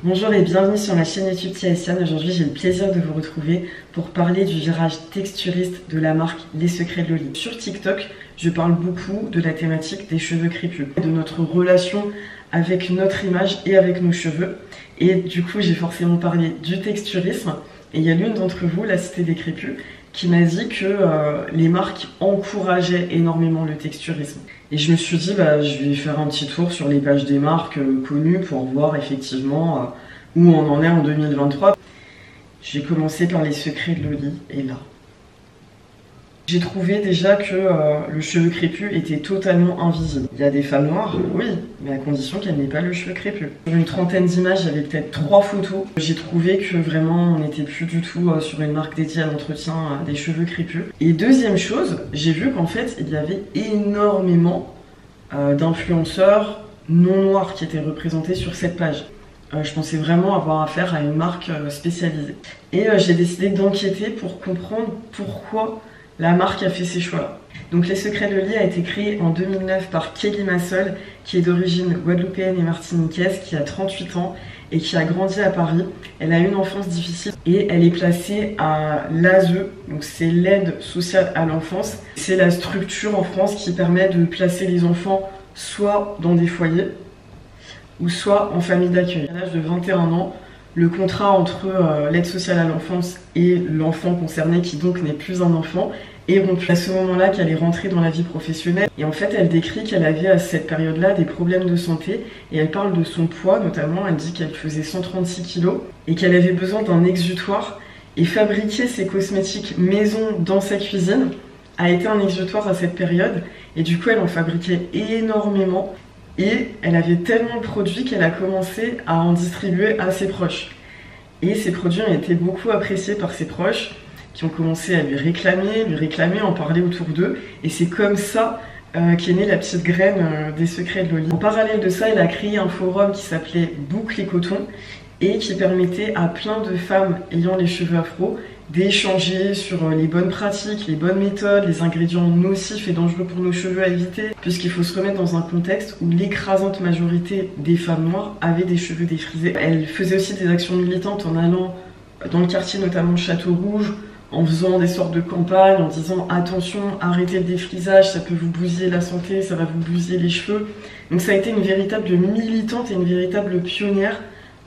Bonjour et bienvenue sur ma chaîne YouTube Tiaessiane. Aujourd'hui j'ai le plaisir de vous retrouver pour parler du virage texturiste de la marque Les Secrets de Loli. Sur TikTok, je parle beaucoup de la thématique des cheveux crépus, de notre relation avec notre image et avec nos cheveux. Et du coup j'ai forcément parlé du texturisme. Et il y a l'une d'entre vous, la Cité des Crépus, qui m'a dit que les marques encourageaient énormément le texturisme. Et je me suis dit, je vais faire un petit tour sur les pages des marques connues pour voir effectivement où on en est en 2023. J'ai commencé par Les Secrets de Loli, et là. J'ai trouvé déjà que le cheveu crépus était totalement invisible. Il y a des femmes noires, oui, mais à condition qu'elles n'aient pas le cheveu crépus. Sur une trentaine d'images, j'avais peut-être 3 photos. J'ai trouvé que vraiment, on n'était plus du tout sur une marque dédiée à l'entretien des cheveux crépus. Et deuxième chose, j'ai vu qu'en fait, il y avait énormément d'influenceurs non noirs qui étaient représentés sur cette page. Je pensais vraiment avoir affaire à une marque spécialisée. Et j'ai décidé d'enquêter pour comprendre pourquoi la marque a fait ces choix-là. Donc Les Secrets de Loli a été créé en 2009 par Kelly Massol, qui est d'origine guadeloupéenne et martiniquaise, qui a 38 ans et qui a grandi à Paris. Elle a eu une enfance difficile et elle est placée à l'ASE, donc c'est l'aide sociale à l'enfance. C'est la structure en France qui permet de placer les enfants soit dans des foyers ou soit en famille d'accueil. À l'âge de 21 ans, le contrat entre l'aide sociale à l'enfance et l'enfant concerné, qui donc n'est plus un enfant, est rompu. À ce moment-là qu'elle est rentrée dans la vie professionnelle. Et en fait, elle décrit qu'elle avait à cette période-là des problèmes de santé. Et elle parle de son poids, notamment. Elle dit qu'elle faisait 136 kg et qu'elle avait besoin d'un exutoire. Et fabriquer ses cosmétiques maison dans sa cuisine a été un exutoire à cette période. Et du coup, elle en fabriquait énormément. Et elle avait tellement de produits qu'elle a commencé à en distribuer à ses proches. Et ces produits ont été beaucoup appréciés par ses proches, qui ont commencé à lui réclamer, en parler autour d'eux. Et c'est comme ça qu'est née la petite graine des Secrets de Loli. En parallèle de ça, elle a créé un forum qui s'appelait Boucle et Coton et qui permettait à plein de femmes ayant les cheveux afro d'échanger sur les bonnes pratiques, les bonnes méthodes, les ingrédients nocifs et dangereux pour nos cheveux à éviter, puisqu'il faut se remettre dans un contexte où l'écrasante majorité des femmes noires avaient des cheveux défrisés. Elle faisait aussi des actions militantes en allant dans le quartier, notamment Château-Rouge, en faisant des sortes de campagnes, en disant attention, arrêtez le défrisage, ça peut vous bousiller la santé, ça va vous bousiller les cheveux. Donc ça a été une véritable militante et une véritable pionnière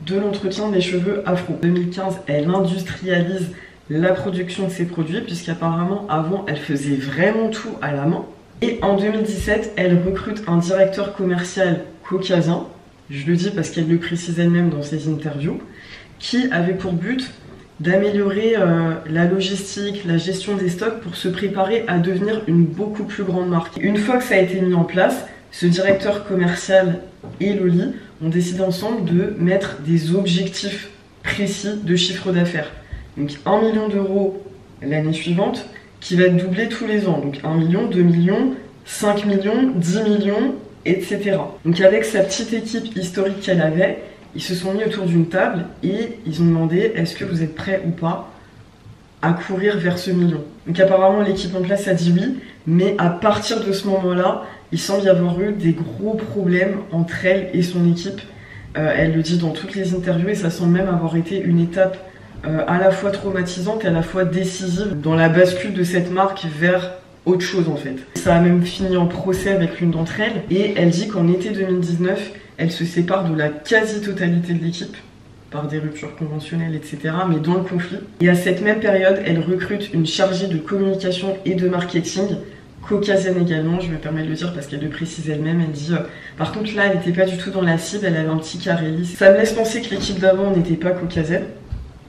de l'entretien des cheveux afro. En 2015, elle industrialise la production de ses produits, puisqu'apparemment avant elle faisait vraiment tout à la main. Et en 2017, elle recrute un directeur commercial caucasien, je le dis parce qu'elle le précise elle-même dans ses interviews, qui avait pour but d'améliorer la logistique, la gestion des stocks pour se préparer à devenir une beaucoup plus grande marque. Une fois que ça a été mis en place, ce directeur commercial et Loli ont décidé ensemble de mettre des objectifs précis de chiffre d'affaires. Donc 1 million d'euros l'année suivante, qui va être doublé tous les ans. Donc 1 million, 2 millions, 5 millions, 10 millions, etc. Donc avec sa petite équipe historique qu'elle avait, ils se sont mis autour d'une table et ils ont demandé est-ce que vous êtes prêts ou pas à courir vers ce million. Donc apparemment l'équipe en place a dit oui, mais à partir de ce moment-là, il semble y avoir eu des gros problèmes entre elle et son équipe. Elle le dit dans toutes les interviews et ça semble même avoir été une étape à la fois traumatisante et à la fois décisive dans la bascule de cette marque vers autre chose en fait. Ça a même fini en procès avec l'une d'entre elles et elle dit qu'en été 2019, elle se sépare de la quasi-totalité de l'équipe par des ruptures conventionnelles, etc. mais dans le conflit. Et à cette même période, elle recrute une chargée de communication et de marketing, caucasienne également, je me permets de le dire parce qu'elle le précise elle-même, elle dit par contre là, elle n'était pas du tout dans la cible, elle avait un petit carré lisse. Ça me laisse penser que l'équipe d'avant n'était pas caucasienne,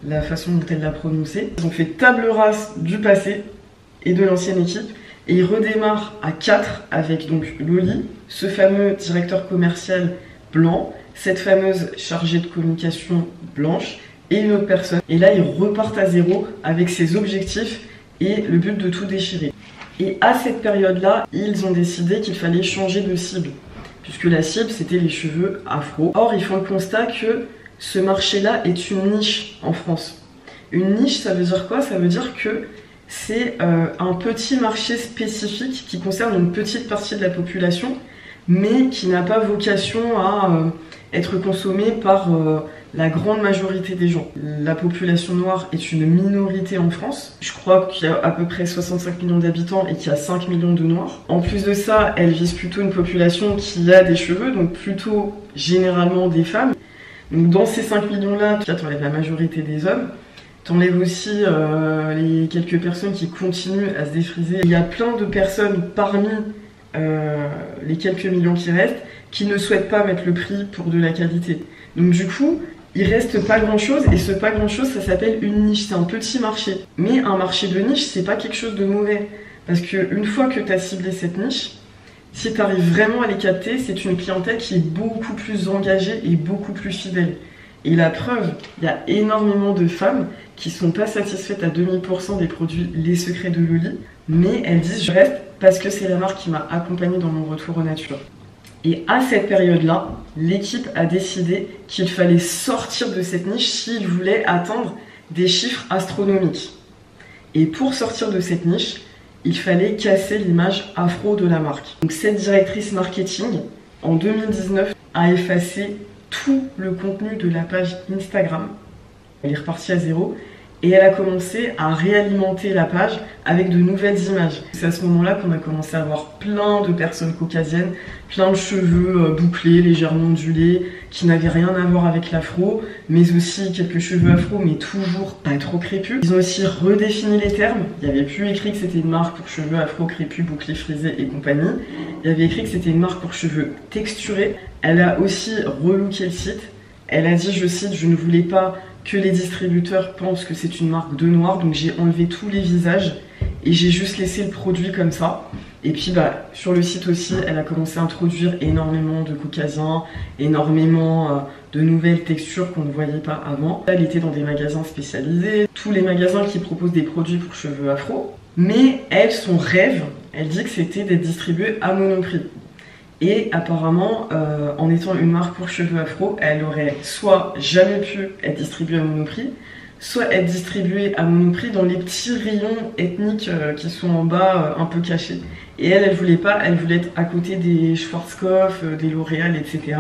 la façon dont elle l'a prononcé. Ils ont fait table rase du passé et de l'ancienne équipe et ils redémarrent à 4 avec donc Loli, ce fameux directeur commercial blanc, cette fameuse chargée de communication blanche et une autre personne. Et là ils repartent à zéro avec ces objectifs et le but de tout déchirer. Et à cette période-là, ils ont décidé qu'il fallait changer de cible, puisque la cible c'était les cheveux afro. Or ils font le constat que ce marché-là est une niche en France. Une niche, ça veut dire quoi? Ça veut dire que c'est un petit marché spécifique qui concerne une petite partie de la population, mais qui n'a pas vocation à être consommé par la grande majorité des gens. La population noire est une minorité en France. Je crois qu'il y a à peu près 65 millions d'habitants et qu'il y a 5 millions de noirs. En plus de ça, elle vise plutôt une population qui a des cheveux, donc plutôt généralement des femmes. Donc dans ces 5 millions-là, tu enlèves la majorité des hommes. T'enlèves aussi les quelques personnes qui continuent à se défriser. Il y a plein de personnes parmi les quelques millions qui restent qui ne souhaitent pas mettre le prix pour de la qualité. Donc du coup, il reste pas grand chose, et ce pas grand chose, ça s'appelle une niche, c'est un petit marché. Mais un marché de niche, c'est pas quelque chose de mauvais. Parce qu'une fois que tu as ciblé cette niche, si tu arrives vraiment à les capter, c'est une clientèle qui est beaucoup plus engagée et beaucoup plus fidèle. Et la preuve, il y a énormément de femmes qui sont pas satisfaites à 2000% des produits Les Secrets de Loli, mais elles disent je reste parce que c'est la marque qui m'a accompagnée dans mon retour aux nature. Et à cette période-là, l'équipe a décidé qu'il fallait sortir de cette niche s'ils voulaient atteindre des chiffres astronomiques. Et pour sortir de cette niche, il fallait casser l'image afro de la marque. Donc cette directrice marketing, en 2019, a effacé tout le contenu de la page Instagram. Elle est repartie à zéro. Et elle a commencé à réalimenter la page avec de nouvelles images. C'est à ce moment-là qu'on a commencé à voir plein de personnes caucasiennes, plein de cheveux bouclés, légèrement ondulés, qui n'avaient rien à voir avec l'afro, mais aussi quelques cheveux afro, mais toujours pas trop crépus. Ils ont aussi redéfini les termes. Il n'y avait plus écrit que c'était une marque pour cheveux afro, crépus, bouclés, frisés et compagnie. Il y avait écrit que c'était une marque pour cheveux texturés. Elle a aussi relooké le site. Elle a dit, je cite, je ne voulais pas que les distributeurs pensent que c'est une marque de noir, donc j'ai enlevé tous les visages et j'ai juste laissé le produit comme ça. Et puis sur le site aussi, elle a commencé à introduire énormément de caucasiens, énormément de nouvelles textures qu'on ne voyait pas avant. Elle était dans des magasins spécialisés, tous les magasins qui proposent des produits pour cheveux afro. Mais elle, son rêve, elle dit que c'était d'être distribuée à Monoprix. Et apparemment, en étant une marque pour cheveux afro, elle aurait soit jamais pu être distribuée à Monoprix, soit être distribuée à Monoprix dans les petits rayons ethniques qui sont en bas, un peu cachés. Et elle voulait pas, elle voulait être à côté des Schwarzkopf, des L'Oréal, etc.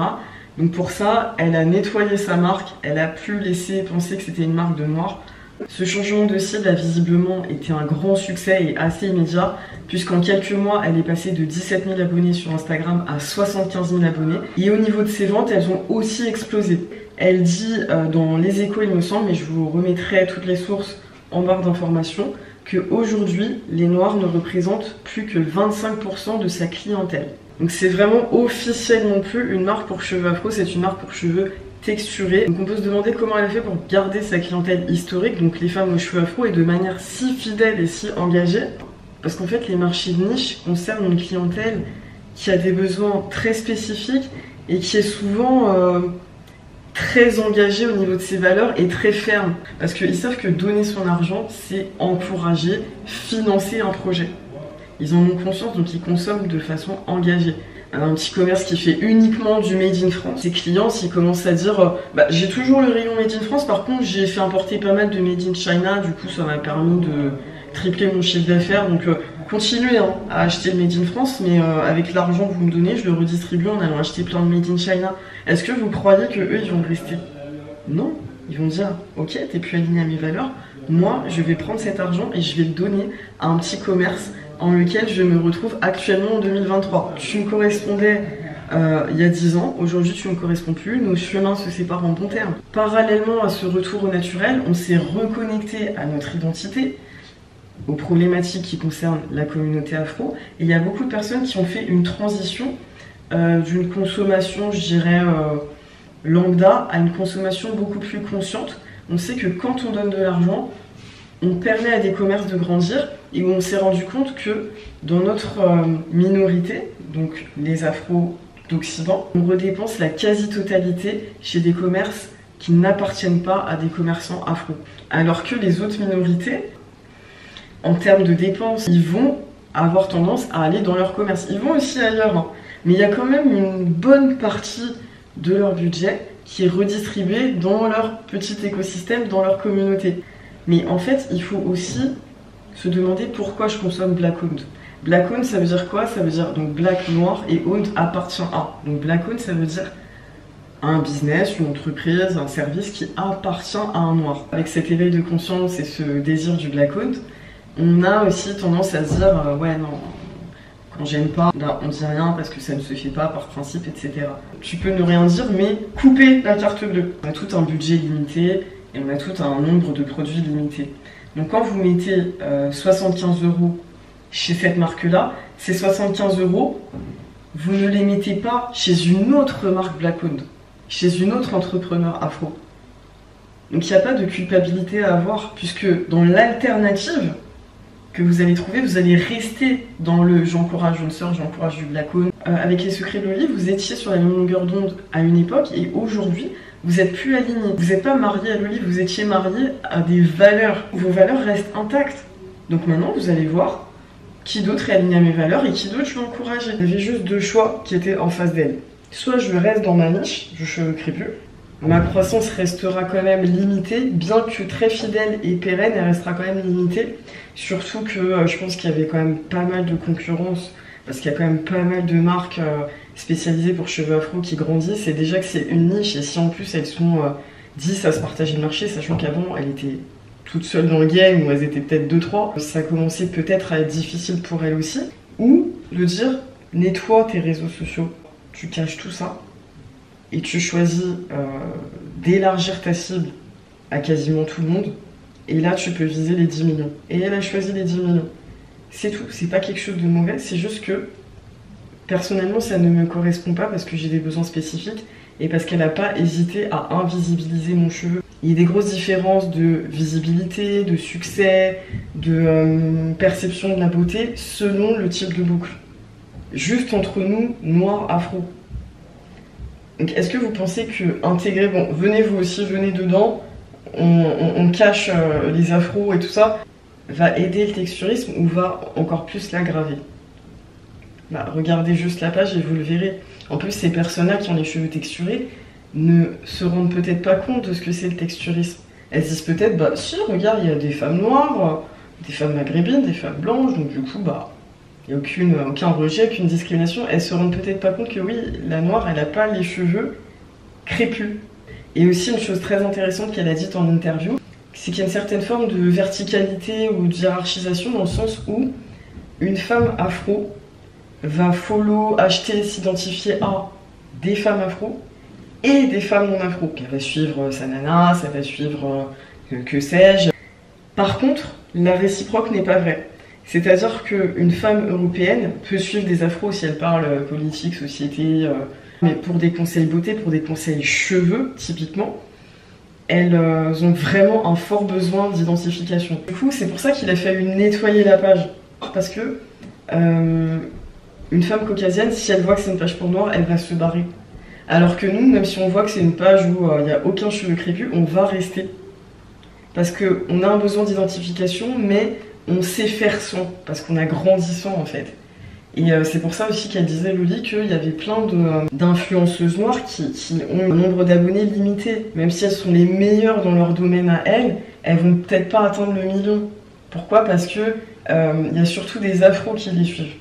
Donc pour ça, elle a nettoyé sa marque, elle a pu laisser penser que c'était une marque de noir. Ce changement de cible a visiblement été un grand succès et assez immédiat, puisqu'en quelques mois, elle est passée de 17 000 abonnés sur Instagram à 75 000 abonnés. Et au niveau de ses ventes, elles ont aussi explosé. Elle dit dans Les Échos, il me semble, mais je vous remettrai toutes les sources en barre d'informations, qu'aujourd'hui, les Noirs ne représentent plus que 25% de sa clientèle. Donc c'est vraiment officiel non plus une marque pour cheveux afro, c'est une marque pour cheveux texturés. Donc on peut se demander comment elle a fait pour garder sa clientèle historique, donc les femmes aux cheveux afro, et de manière si fidèle et si engagée. Parce qu'en fait, les marchés de niche concernent une clientèle qui a des besoins très spécifiques et qui est souvent très engagée au niveau de ses valeurs et très ferme. Parce qu'ils savent que donner son argent, c'est encourager, financer un projet. Ils en ont conscience, donc ils consomment de façon engagée. Un petit commerce qui fait uniquement du Made in France, ses clients, s'ils commencent à dire j'ai toujours le rayon Made in France, par contre j'ai fait importer pas mal de Made in China, du coup ça m'a permis de tripler mon chiffre d'affaires, donc continuez à acheter le Made in France, mais avec l'argent que vous me donnez, je le redistribue en allant acheter plein de Made in China. Est-ce que vous croyez que eux ils vont rester? Non, ils vont dire ok, t'es plus aligné à mes valeurs, moi je vais prendre cet argent et je vais le donner à un petit commerce en lequel je me retrouve actuellement en 2023. Tu me correspondais il y a 10 ans, aujourd'hui tu ne me corresponds plus, nos chemins se séparent en bons termes. Parallèlement à ce retour au naturel, on s'est reconnecté à notre identité, aux problématiques qui concernent la communauté afro, et il y a beaucoup de personnes qui ont fait une transition d'une consommation, je dirais, lambda, à une consommation beaucoup plus consciente. On sait que quand on donne de l'argent, on permet à des commerces de grandir, et où on s'est rendu compte que dans notre minorité, donc les afros d'Occident, on redépense la quasi-totalité chez des commerces qui n'appartiennent pas à des commerçants afro. Alors que les autres minorités, en termes de dépenses, ils vont avoir tendance à aller dans leur commerce. Ils vont aussi ailleurs, hein. Mais il y a quand même une bonne partie de leur budget qui est redistribué dans leur petit écosystème, dans leur communauté. Mais en fait, il faut aussi se demander pourquoi je consomme Black Owned. Black Owned, ça veut dire quoi? Ça veut dire donc black, noir, et owned appartient à. Donc Black Owned, ça veut dire un business, une entreprise, un service qui appartient à un noir. Avec cet éveil de conscience et ce désir du black-owned, on a aussi tendance à se dire ouais non, quand j'aime pas, là, on dit rien parce que ça ne se fait pas par principe, etc. Tu peux ne rien dire, mais couper la carte bleue. On a tout un budget limité et on a tout un nombre de produits limité. Donc quand vous mettez 75 € chez cette marque-là, ces 75 €, vous ne les mettez pas chez une autre marque black-owned, chez une autre entrepreneur afro. Donc il n'y a pas de culpabilité à avoir, puisque dans l'alternative que vous allez trouver, vous allez rester dans le j'encourage une sœur, j'encourage du black-owned. Avec les secrets de Loli, vous étiez sur la même longueur d'onde à une époque, et aujourd'hui, vous n'êtes plus alignés. Vous n'êtes pas marié à Loli, vous étiez marié à des valeurs. Vos valeurs restent intactes. Donc maintenant, vous allez voir qui d'autre est aligné à mes valeurs et qui d'autre je vais encourager. Il y avait juste deux choix qui étaient en face d'elle. Soit je reste dans ma niche, je cheveux crépus. Ma croissance restera quand même limitée, bien que très fidèle et pérenne, elle restera quand même limitée. Surtout que je pense qu'il y avait quand même pas mal de concurrence, parce qu'il y a quand même pas mal de marques spécialisées pour cheveux afro qui grandissent. Et déjà que c'est une niche, et si en plus elles sont 10 à se partager le marché, sachant qu'avant elles étaient toutes seules dans le game, ou elles étaient peut-être 2-3, ça commençait peut-être à être difficile pour elles aussi. Ou le dire, nettoie tes réseaux sociaux, tu caches tout ça, et tu choisis d'élargir ta cible à quasiment tout le monde, et là tu peux viser les 10 millions. Et elle a choisi les 10 millions. C'est tout, c'est pas quelque chose de mauvais, c'est juste que personnellement ça ne me correspond pas parce que j'ai des besoins spécifiques et parce qu'elle n'a pas hésité à invisibiliser mon cheveu. Il y a des grosses différences de visibilité, de succès, de perception de la beauté selon le type de boucle. Juste entre nous, noir, afro. Donc est-ce que vous pensez que intégrer, bon, venez vous aussi, venez dedans, on cache les afros et tout ça, va aider le texturisme ou va encore plus l'aggraver? Bah, regardez juste la page et vous le verrez. En plus, ces personnes-là qui ont les cheveux texturés ne se rendent peut-être pas compte de ce que c'est le texturisme. Elles disent peut-être, bah si, regarde, il y a des femmes noires, des femmes maghrébines, des femmes blanches, donc du coup, bah, il n'y a aucun rejet, aucune discrimination. Elles se rendent peut-être pas compte que oui, la noire, elle n'a pas les cheveux crépus. Et aussi, une chose très intéressante qu'elle a dite en interview, c'est qu'il y a une certaine forme de verticalité ou de hiérarchisation dans le sens où une femme afro va follow, acheter, s'identifier à des femmes afro et des femmes non afro. Elle va suivre sa nana, ça va suivre que sais-je. Par contre, la réciproque n'est pas vraie. C'est-à-dire qu'une femme européenne peut suivre des afros si elle parle politique, société, mais pour des conseils beauté, pour des conseils cheveux, typiquement, elles ont vraiment un fort besoin d'identification. Du coup, c'est pour ça qu'il a fallu nettoyer la page. Parce que une femme caucasienne, si elle voit que c'est une page pour noir, elle va se barrer. Alors que nous, même si on voit que c'est une page où il n'y a aucun cheveu crépus, on va rester. Parce qu'on a un besoin d'identification, mais on sait faire sans, parce qu'on a grandi sans en fait. Et c'est pour ça aussi qu'elle disait, Loli, qu'il y avait plein d'influenceuses noires qui ont un nombre d'abonnés limité. Même si elles sont les meilleures dans leur domaine à elles, elles vont peut-être pas atteindre le million. Pourquoi? Parce que y a surtout des afros qui les suivent.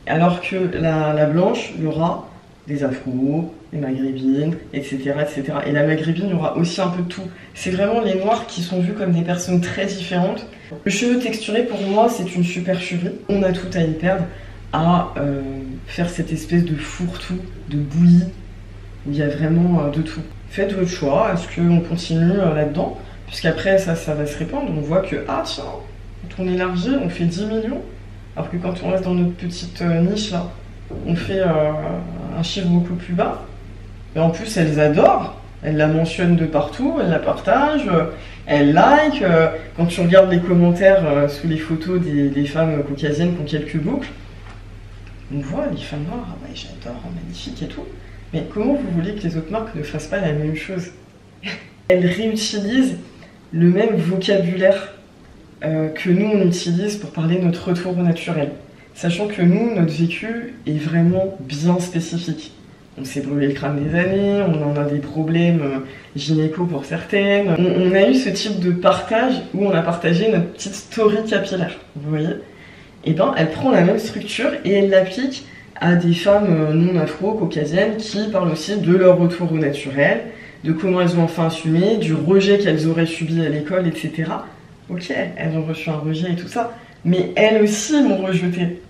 Alors que la blanche, il y aura des afros, des maghrébines, etc., etc. Et la maghrébine, il y aura aussi un peu de tout. C'est vraiment les noirs qui sont vus comme des personnes très différentes. Le cheveu texturé, pour moi, c'est une super cheveux. On a tout à y perdre, à faire cette espèce de fourre-tout, de bouillie, où il y a vraiment de tout. Faites votre choix, est-ce qu'on continue là-dedans? Puisqu'après, ça va se répandre. On voit que, ah tiens, quand on élargit, on fait 10 millions. Alors que quand on reste dans notre petite niche là, on fait un chiffre beaucoup plus bas. Et en plus, elles adorent, elles la mentionnent de partout, elles la partagent, elles like. Quand tu regardes les commentaires sous les photos des femmes caucasiennes qui ont quelques boucles, on voit les femmes noires, ah ouais, j'adore, magnifique et tout. Mais comment vous voulez que les autres marques ne fassent pas la même chose? Elles réutilisent le même vocabulaire que nous on utilise pour parler de notre retour au naturel. Sachant que nous, notre vécu est vraiment bien spécifique. On s'est brûlé le crâne des années, on en a des problèmes gynéco pour certaines. On a eu ce type de partage où on a partagé notre petite story capillaire, vous voyez? Et ben, elle prend la même structure et elle l'applique à des femmes non afro-caucasiennes qui parlent aussi de leur retour au naturel, de comment elles ont enfin assumé, du rejet qu'elles auraient subi à l'école, etc. Ok, elles ont reçu un rejet et tout ça, mais elles aussi m'ont rejeté.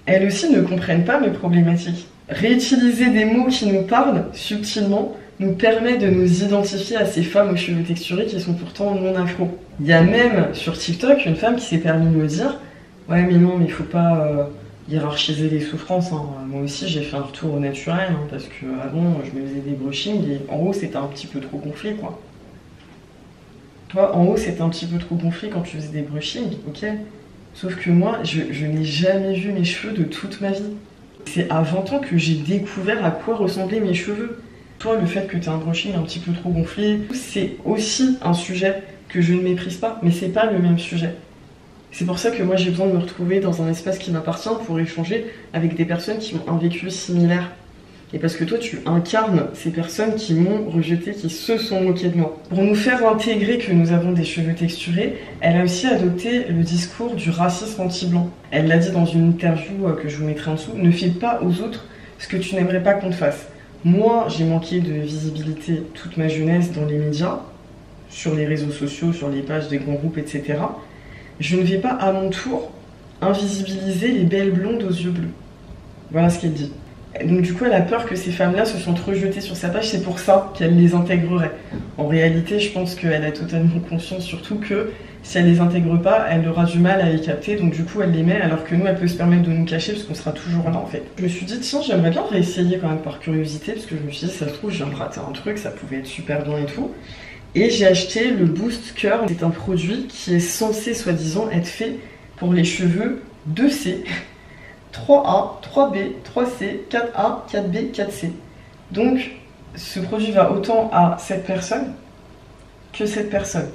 Elles aussi ne comprennent pas mes problématiques. Réutiliser des mots qui nous parlent subtilement nous permet de nous identifier à ces femmes aux cheveux texturés qui sont pourtant non afro. Il y a même sur TikTok une femme qui s'est permis de me dire « Ouais mais non, mais il faut pas hiérarchiser les souffrances, hein. Moi aussi j'ai fait un retour au naturel, hein, parce que avant je me faisais des brushings et en haut c'était un petit peu trop gonflé quoi. » Toi, en haut c'était un petit peu trop gonflé quand tu faisais des brushings, ok. Sauf que moi, je n'ai jamais vu mes cheveux de toute ma vie. C'est à 20 ans que j'ai découvert à quoi ressemblaient mes cheveux. Toi, le fait que tu aies un brushing un petit peu trop gonflé, c'est aussi un sujet que je ne méprise pas, mais c'est pas le même sujet. C'est pour ça que moi j'ai besoin de me retrouver dans un espace qui m'appartient pour échanger avec des personnes qui ont un vécu similaire. Et parce que toi tu incarnes ces personnes qui m'ont rejeté, qui se sont moquées de moi. Pour nous faire intégrer que nous avons des cheveux texturés, elle a aussi adopté le discours du racisme anti-blanc. Elle l'a dit dans une interview que je vous mettrai en dessous, ne fais pas aux autres ce que tu n'aimerais pas qu'on te fasse. Moi j'ai manqué de visibilité toute ma jeunesse dans les médias, sur les réseaux sociaux, sur les pages des grands groupes, etc. Je ne vais pas à mon tour invisibiliser les belles blondes aux yeux bleus. Voilà ce qu'elle dit. Donc du coup elle a peur que ces femmes-là se sentent rejetées sur sa page, c'est pour ça qu'elle les intégrerait. En réalité je pense qu'elle a totalement conscience surtout que si elle les intègre pas, elle aura du mal à les capter, donc du coup elle les met alors que nous elle peut se permettre de nous cacher parce qu'on sera toujours là en fait. Je me suis dit tiens j'aimerais bien réessayer quand même par curiosité parce que je me suis dit ça se trouve je viens de rater un truc, ça pouvait être super bien et tout. Et j'ai acheté le Boost Curl, c'est un produit qui est censé soi-disant être fait pour les cheveux 2C. 3A, 3B, 3C, 4A, 4B, 4C. Donc, ce produit va autant à cette personne que cette personne.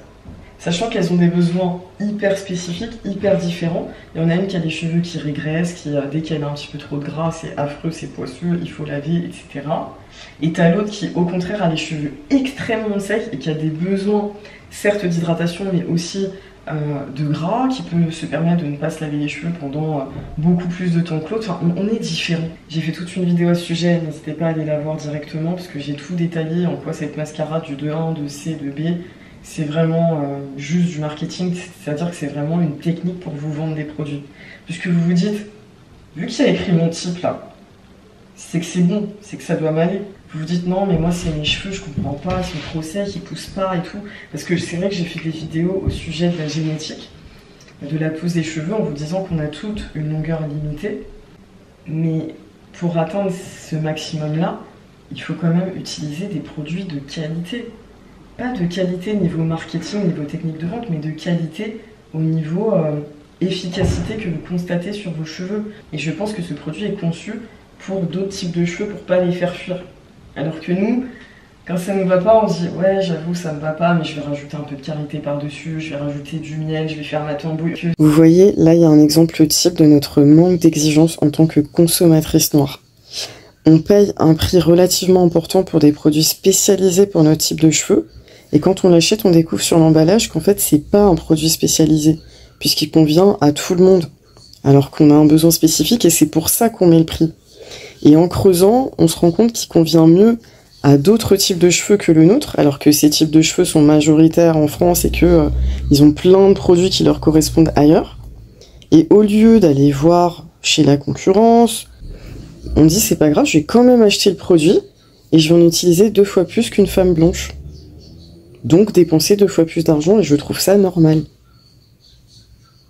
Sachant qu'elles ont des besoins hyper spécifiques, hyper différents. Il y en a une qui a des cheveux qui régressent, qui dès qu'elle a un petit peu trop de gras, c'est affreux, c'est poisseux, il faut laver, etc. Et t'as l'autre qui, au contraire, a les cheveux extrêmement secs et qui a des besoins, certes d'hydratation, mais aussi de gras, qui peut se permettre de ne pas se laver les cheveux pendant beaucoup plus de temps que l'autre. Enfin, on est différents. J'ai fait toute une vidéo à ce sujet, n'hésitez pas à aller la voir directement parce que j'ai tout détaillé en quoi cette mascarade du 2A, 2C, 2B, c'est vraiment juste du marketing, c'est-à-dire que c'est vraiment une technique pour vous vendre des produits. Puisque vous vous dites, vu qu'il y a écrit mon type là, c'est que c'est bon, c'est que ça doit m'aller. Vous vous dites non mais moi c'est mes cheveux, je comprends pas, ils sont trop secs, ils poussent pas et tout. Parce que c'est vrai que j'ai fait des vidéos au sujet de la génétique, de la pousse des cheveux, en vous disant qu'on a toutes une longueur limitée. Mais pour atteindre ce maximum là, il faut quand même utiliser des produits de qualité. Pas de qualité niveau marketing, niveau technique de vente, mais de qualité au niveau efficacité que vous constatez sur vos cheveux. Et je pense que ce produit est conçu pour d'autres types de cheveux, pour pas les faire fuir. Alors que nous, quand ça ne va pas, on se dit ouais j'avoue ça me va pas, mais je vais rajouter un peu de qualité par-dessus, je vais rajouter du miel, je vais faire ma tambouille. Vous voyez, là il y a un exemple type de notre manque d'exigence en tant que consommatrice noire. On paye un prix relativement important pour des produits spécialisés pour notre type de cheveux, et quand on l'achète, on découvre sur l'emballage qu'en fait c'est pas un produit spécialisé, puisqu'il convient à tout le monde, alors qu'on a un besoin spécifique et c'est pour ça qu'on met le prix. Et en creusant, on se rend compte qu'il convient mieux à d'autres types de cheveux que le nôtre, alors que ces types de cheveux sont majoritaires en France et que ils ont plein de produits qui leur correspondent ailleurs. Et au lieu d'aller voir chez la concurrence, on dit c'est pas grave, je vais quand même acheter le produit et je vais en utiliser 2 fois plus qu'une femme blanche. Donc dépenser 2 fois plus d'argent et je trouve ça normal.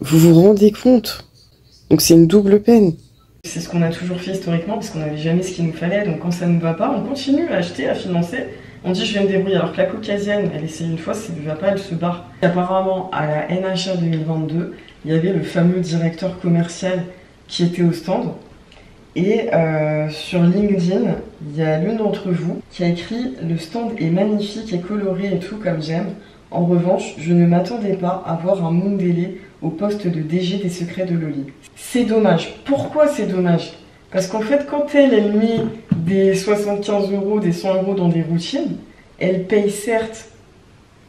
Vous vous rendez compte? Donc c'est une double peine. C'est ce qu'on a toujours fait historiquement parce qu'on n'avait jamais ce qu'il nous fallait, donc quand ça ne va pas, on continue à acheter, à financer. On dit je vais me débrouiller, alors que la caucasienne, elle essaye une fois, ça ne va pas, elle se barre. Apparemment, à la NHA 2022, il y avait le fameux directeur commercial qui était au stand. Et sur LinkedIn, il y a l'une d'entre vous qui a écrit « Le stand est magnifique et coloré et tout comme j'aime. En revanche, je ne m'attendais pas à voir un Mundele au poste de DG des secrets de Loli. » C'est dommage. Pourquoi c'est dommage? Parce qu'en fait, quand elle met des 75 €, des 100 € dans des routines, elle paye certes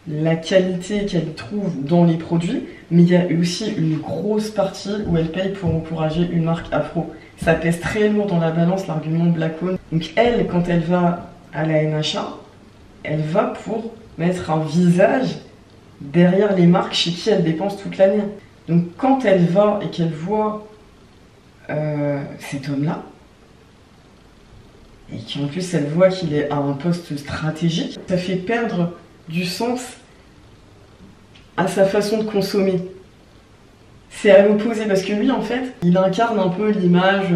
la qualité qu'elle trouve dans les produits, mais il y a aussi une grosse partie où elle paye pour encourager une marque afro. Ça pèse très lourd dans la balance, l'argument Blackone. Donc elle, quand elle va à la NHA, elle va pour mettre un visage derrière les marques chez qui elle dépense toute l'année. Donc quand elle va et qu'elle voit cet homme-là, et qu'en plus elle voit qu'il est à un poste stratégique, ça fait perdre du sens à sa façon de consommer. C'est à l'opposé, parce que lui en fait, il incarne un peu l'image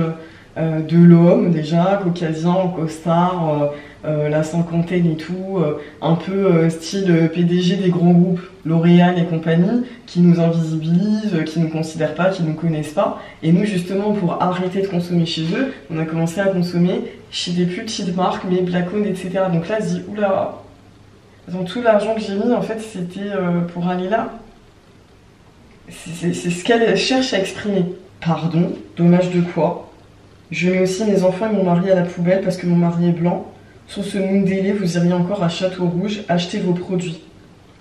de l'homme déjà, caucasien, en costard, la cinquantaine et tout, un peu style PDG des grands groupes, L'Oréal et compagnie, qui nous invisibilisent, qui nous considèrent pas, qui nous connaissent pas. Et nous justement, pour arrêter de consommer chez eux, on a commencé à consommer chez des plus petites marques, mais Blackone, etc. Donc là, je dis, oula, dans tout l'argent que j'ai mis, en fait, c'était pour aller là. C'est ce qu'elle cherche à exprimer. Pardon, dommage de quoi? Je mets aussi mes enfants et mon mari à la poubelle parce que mon mari est blanc. Sur ce Moundélé, vous iriez encore à Château Rouge acheter vos produits.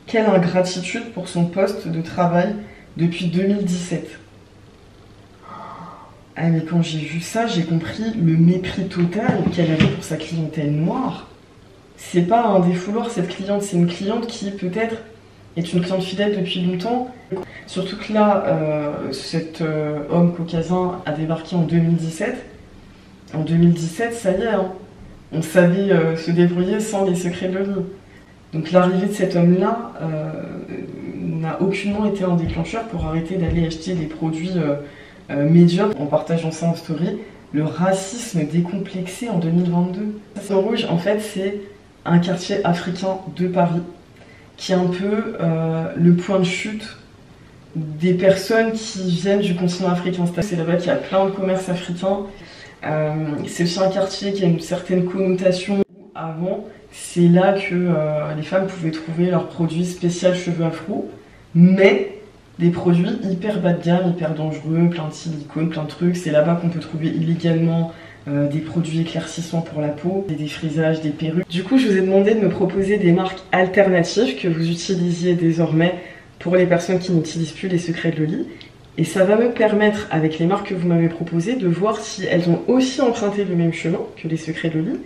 Quelle ingratitude pour son poste de travail depuis 2017. Ah mais quand j'ai vu ça, j'ai compris le mépris total qu'elle avait pour sa clientèle noire. C'est pas un défouloir cette cliente, c'est une cliente qui peut-être est une cliente fidèle depuis longtemps. Surtout que là, cet homme caucasien a débarqué en 2017. En 2017, ça y est, hein, on savait se débrouiller sans les secrets de l'ONU. Donc l'arrivée de cet homme-là n'a aucunement été un déclencheur pour arrêter d'aller acheter des produits médiocres en partageant ça en story. Le racisme décomplexé en 2022. Château Rouge, en fait, c'est un quartier africain de Paris qui est un peu le point de chute des personnes qui viennent du continent africain. C'est là-bas qu'il y a plein de commerces africains. C'est aussi un quartier qui a une certaine connotation. Avant, c'est là que les femmes pouvaient trouver leurs produits spéciaux cheveux afro, mais des produits hyper bas de gamme, hyper dangereux, plein de silicone, plein de trucs. C'est là-bas qu'on peut trouver illégalement des produits éclaircissants pour la peau, des défrisages, des perruques. Du coup, je vous ai demandé de me proposer des marques alternatives que vous utilisiez désormais pour les personnes qui n'utilisent plus les secrets de Loli. Et ça va me permettre, avec les marques que vous m'avez proposées, de voir si elles ont aussi emprunté le même chemin que les secrets de Loli.